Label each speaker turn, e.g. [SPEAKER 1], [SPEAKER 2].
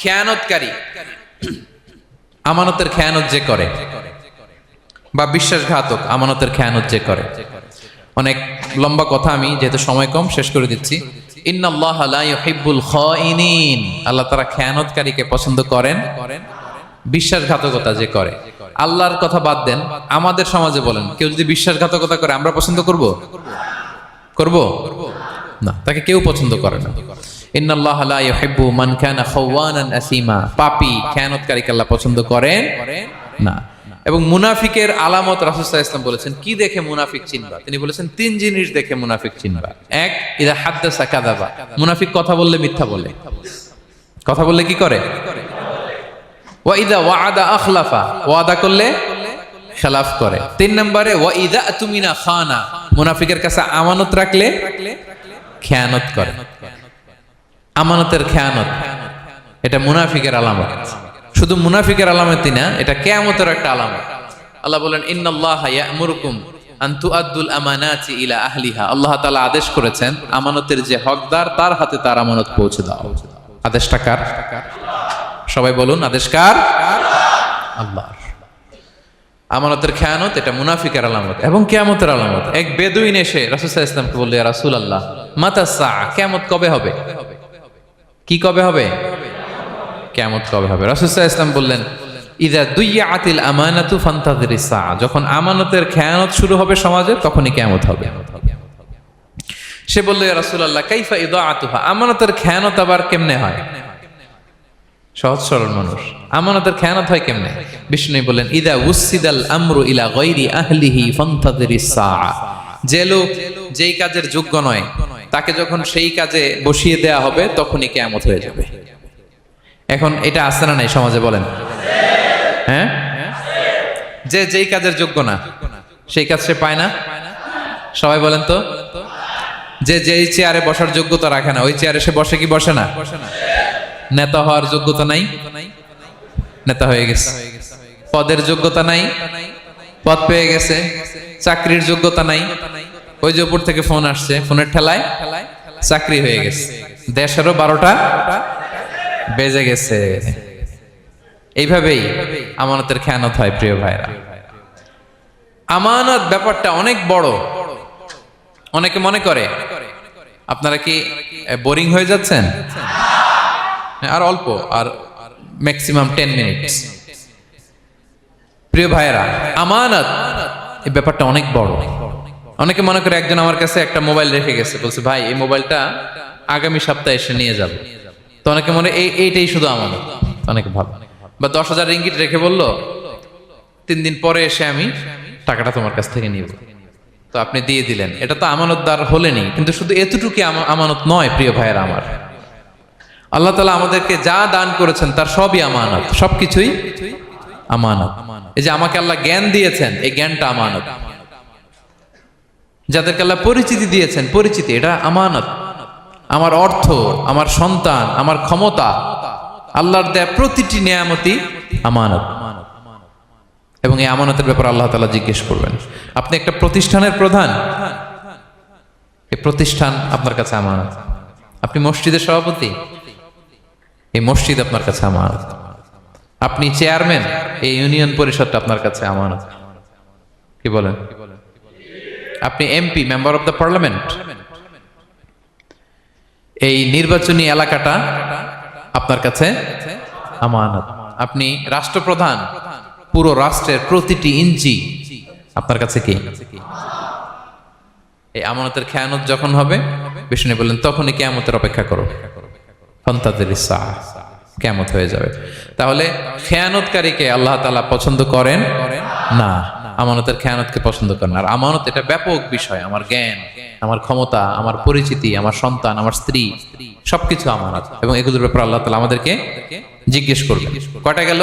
[SPEAKER 1] খেয়ানতকারী, আমানতের খেয়ানত যে করে, বা বিশ্বাসঘাতক আমানতের খেয়ানত যে করে। অনেক লম্বা কথা, আমি যেহেতু সময় কম শেষ করে দিচ্ছি। ইন্নাল্লাহা লা ইউহিব্বুল খাইনিন, আল্লাহ তাআলা খেয়ানতকারীকে পছন্দ করেন। বিশ্বাসঘাতকতা যে করে, আল্লাহর কথা বাদ দেন, আমাদের সমাজে বলেন কেউ যদি বিশ্বাসঘাতকতা করে আমরা পছন্দ করব? করব না, তাকে কেউ পছন্দ করে না। ইন্নাল্লাহা লা ইউহিব্বু মান কানা খাওয়ানান আসীমা, পাপী খেয়ানতকারীকে আল্লাহ পছন্দ করেন না। এবং মুনাফিকের আলামত রাসূল সাল্লাল্লাহু আলাইহি ওয়াসাল্লাম বলেছেন, কি দেখে মুনাফিক চিনবা? তিনি বলেছেন তিন জিনিস দেখে মুনাফিক চিনবা। এক, ইযা হাদ্দাসা কাযাবা, মুনাফিক কথা বললে মিথ্যা বলে। কথা বললে কি করে? ওয়া ইযা ওয়াআদা আখলাফা, ওয়াদা করলে খেলাফ করে। তিন নম্বরে ওয়া ইযা আতুমিনা খানা, মুনাফিকের কাছে আমানত রাখলে খেয়ানত করে। আমানতের খেয়ানত, এটা মুনাফিকের আলামত। শুধু মুনাফিকের আলামতই না, এটা কিয়ামতের একটা আলামত। আল্লাহ বলেন, ইন্নাল্লাহা ইয়া'মুরুকুম আন তুআদ্দুল আমানাতি ইলা আহলিহা, আল্লাহ তাআলা আদেশ করেছেন আমানতের যে হকদার তার হাতে তার আমানত পৌঁছে দাও। আদেশটা কার? সবাই বলুন, আদেশ কার? আল্লাহর। আমানতের খেয়ানত এটা মুনাফিকের আলামত এবং কিয়ামতের আলামত। এক বেদুইন এসে রাসূল সাল্লাল্লাহু আলাইহি ওয়াসাল্লামকে বলল, ইয়া রাসূলুল্লাহ মাতা সাআ, কিয়ামত কবে হবে? কি কবে হবে? কিয়ামত কবে হবে? রাসূল সাল্লাল্লাহু আলাইহি ওয়াসাল্লাম বললেন, ইযা দুইয়াতিল আমানাতু ফান্তাযিরিস সাআ, যখন আমানতের খেয়ানত শুরু হবে সমাজে তখনই কিয়ামত হবে। সে বলল, ইয়া রাসূলুল্লাহ কাইফা ইদাআতুহা, আমানতের খেয়ানত আবার কেমনে হয়? সহজ সরল মানুষ, আমানতের খেয়ানত হয় কেমনে? বিষ্ণু বললেন, ইযা উসিদাল আমরু ইলা গায়রি আহলিহি ফান্তাযিরিস সাআ, যে লোক যেই কাজের যোগ্য নয় তাকে যখন সেই কাজে বসিয়ে দেয়া হবে তখনই কিয়ামত হয়ে যাবে। এখন এটা আছে না নাই সমাজে বলেন? হ্যাঁ, যে যেই কাজের যোগ্য না সেই কাজ সে পায় না। সবাই বলেন তো, যে যেই চেয়ারে বসার যোগ্যতা রাখে না ওই চেয়ারে সে বসে কি বসে না? নেতা হওয়ার যোগ্যতা নাই, নেতা হয়ে গেছে। পদের যোগ্যতা নাই, পদ পেয়ে গেছে। চাকরির যোগ্যতা নাই, ওই যে উপর থেকে ফোন আসছে, ফোনের ঠেলায় চাকরি হয়ে গেছে। দেশেরও 12টা বেজে গেছে। এইভাবেই আমানতের খেয়ানত হয়। প্রিয় ভাইরা, আমানত ব্যাপারটা অনেক বড়। অনেকে মনে করে, আপনারা কি বোরিং হয়ে যাচ্ছেন? আর অল্প, আর ম্যাক্সিমাম 10 মিনিটস। প্রিয় ভাইরা, আমানত এই ব্যাপারটা অনেক বড়। অনেকে মনে করে, একজন আমার কাছে একটা মোবাইল রেখে গেছে, বলছে ভাই এই মোবাইলটা আগামী সপ্তাহে এসে নিয়ে যাবে। তো অনেকে মনে এইটাই শুধু আমানত, অনেকে ভাব। বা 10,000 রিঙ্গিট রেখে বললো 3 দিন পরে এসে আমি টাকাটা তোমার কাছ থেকে নিব। তো আপনি দিয়ে দিলেন, এটা তো আমানতদার হলেনি। কিন্তু শুধু এতটুকু আমানত নয় প্রিয় ভাইয়েরা আমার। আল্লাহ তাআলা আমাদেরকে যা দান করেছেন তার সবই আমানত, সবকিছুই আমানত। এই যে আমাকে আল্লাহ জ্ঞান দিয়েছেন, এই জ্ঞানটা আমানত। যাদেরকে আল্লাহ পরিচিতি দিয়েছেন, পরিচিতি এটা আমানত। আমার অর্থ, আমার সন্তান, আমার ক্ষমতা, আল্লাহর দেয়া প্রতিটি নিয়ামতই আমানত। এবং এই আমানতের ব্যাপারে আল্লাহ তাআলা জিজ্ঞেস করবেন। আপনি একটা প্রতিষ্ঠানের প্রধান, এই প্রতিষ্ঠান আপনার কাছে আমানত। আপনি মসজিদের সভাপতি, এই মসজিদ আপনার কাছে আমানত। আপনি চেয়ারম্যান, এই ইউনিয়ন পরিষদটা আপনার কাছে আমানত। কি বলেন? আপনি MP, member of the parliament, এই নির্বাচনী এলাকাটা আপনার কাছে আমানত। আপনি রাষ্ট্রপ্রধান, পুরো রাষ্ট্রের প্রতিটি ইঞ্চি আপনার কাছে কি? এই আমানতের খেয়ানত যখন হবে, বিষ্ণু বললেন তখনই কিয়ামতের অপেক্ষা করো। ফান্তাযিরিস সাআ, কিয়ামত হয়ে যাবে। তাহলে খেয়ানতকারীকে আল্লাহ তাআলা পছন্দ করেন না, আমানতের খেয়ানতকে পছন্দ করেন। আর আমানত এটা ব্যাপক বিষয়। আমার জ্ঞান, আমার ক্ষমতা, আমার পরিচিতি, আমার সন্তান, আমার স্ত্রী, সবকিছু আমানত। এবং এগুলোর ব্যাপারে আল্লাহ তাআলা আমাদেরকে জিজ্ঞেস করবেন। কয়টা গেল?